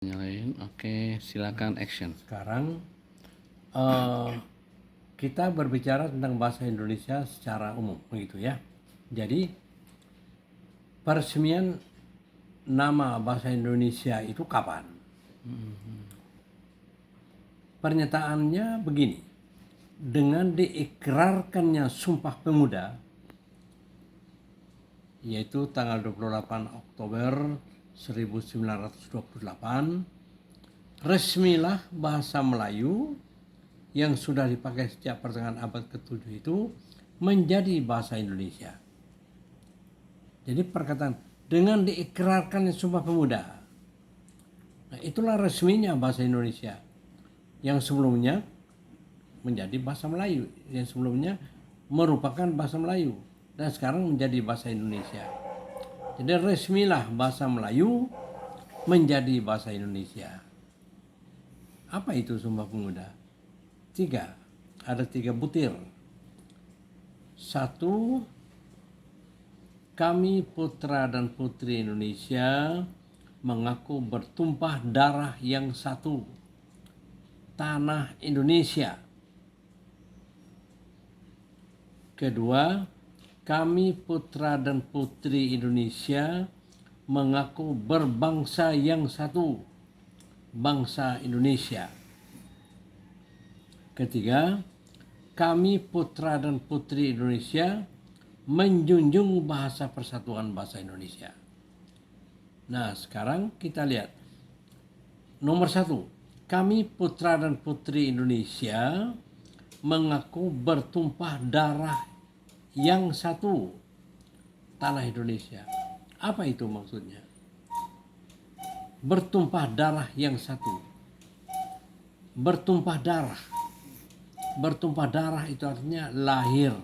Nyalain, oke, silakan action. Sekarang kita berbicara tentang bahasa Indonesia secara umum, begitu ya. Jadi peresmian nama bahasa Indonesia itu kapan? Pernyataannya begini, dengan diikrarkannya Sumpah Pemuda, yaitu tanggal 28 Oktober 1928, resmilah bahasa Melayu yang sudah dipakai sejak pertengahan abad ke-7 itu menjadi bahasa Indonesia. Jadi perkataan dengan diikrarkan Sumpah Pemuda, nah itulah resminya bahasa Indonesia yang sebelumnya menjadi bahasa Melayu, yang sebelumnya merupakan bahasa Melayu dan sekarang menjadi bahasa Indonesia. Jadi resmilah bahasa Melayu menjadi bahasa Indonesia. Apa itu Sumpah Pemuda? Ada tiga butir. Satu, kami putra dan putri Indonesia mengaku bertumpah darah yang satu, tanah Indonesia. Kedua, kami putra dan putri Indonesia mengaku berbangsa yang satu, bangsa Indonesia. Ketiga, kami putra dan putri Indonesia menjunjung bahasa persatuan bahasa Indonesia. Nah, sekarang kita lihat. Nomor satu, kami putra dan putri Indonesia mengaku bertumpah darah yang satu, tanah Indonesia. Apa itu maksudnya? Bertumpah darah yang satu. Bertumpah darah. Bertumpah darah itu artinya lahir,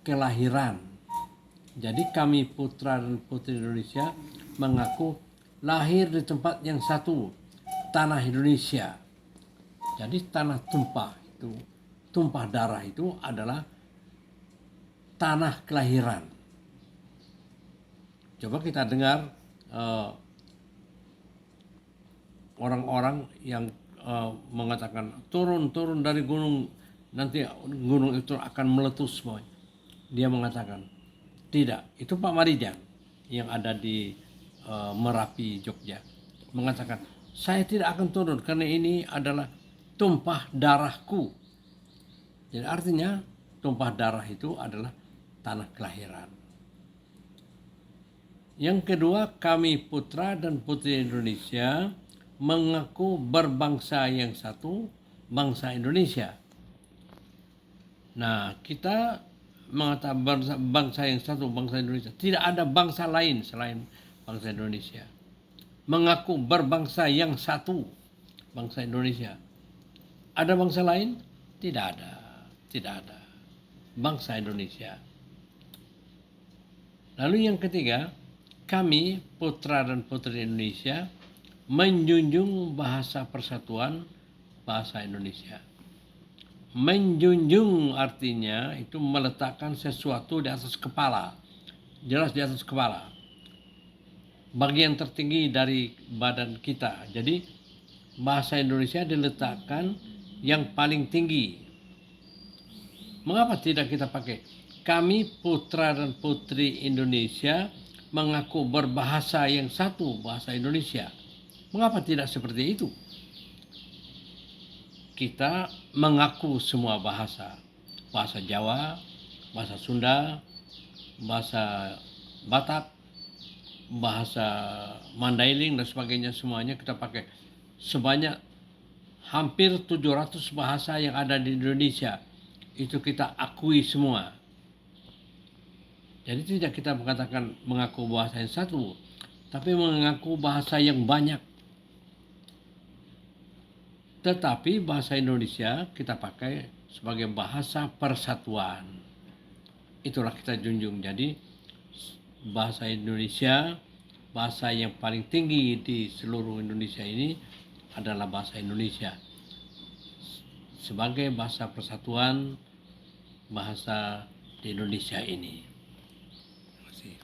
kelahiran. Jadi kami putra dan putri Indonesia mengaku lahir di tempat yang satu, tanah Indonesia. Jadi tanah tumpah itu, tumpah darah itu adalah tanah kelahiran. Coba kita dengar orang-orang yang mengatakan turun dari gunung, nanti gunung itu akan meletus. Dia mengatakan tidak. Itu Pak Marijan yang ada di Merapi, Jogja, mengatakan saya tidak akan turun karena ini adalah tumpah darahku. Jadi artinya tumpah darah itu adalah tanah kelahiran. Yang kedua, kami putra dan putri Indonesia mengaku berbangsa yang satu, bangsa Indonesia. Nah, kita mengatakan bangsa yang satu, bangsa Indonesia. Tidak ada bangsa lain selain bangsa Indonesia. Mengaku berbangsa yang satu, bangsa Indonesia. Ada bangsa lain? Tidak ada. Tidak ada. Bangsa Indonesia. Lalu yang ketiga, kami putra dan putri Indonesia menjunjung bahasa persatuan bahasa Indonesia. Menjunjung artinya itu meletakkan sesuatu di atas kepala, jelas di atas kepala, bagian tertinggi dari badan kita. Jadi bahasa Indonesia diletakkan yang paling tinggi. Mengapa tidak kita pakai kami putra dan putri Indonesia mengaku berbahasa yang satu, bahasa Indonesia? Mengapa tidak seperti itu? Kita mengaku semua bahasa. Bahasa Jawa, bahasa Sunda, bahasa Batak, bahasa Mandailing dan sebagainya, semuanya kita pakai. Sebanyak hampir 700 bahasa yang ada di Indonesia itu kita akui semua. Jadi tidak kita mengatakan mengaku bahasa yang satu, tapi mengaku bahasa yang banyak. Tetapi bahasa Indonesia kita pakai sebagai bahasa persatuan. Itulah kita junjung. Jadi bahasa Indonesia, bahasa yang paling tinggi di seluruh Indonesia ini adalah bahasa Indonesia. Sebagai bahasa persatuan bahasa di Indonesia ini. Terima kasih.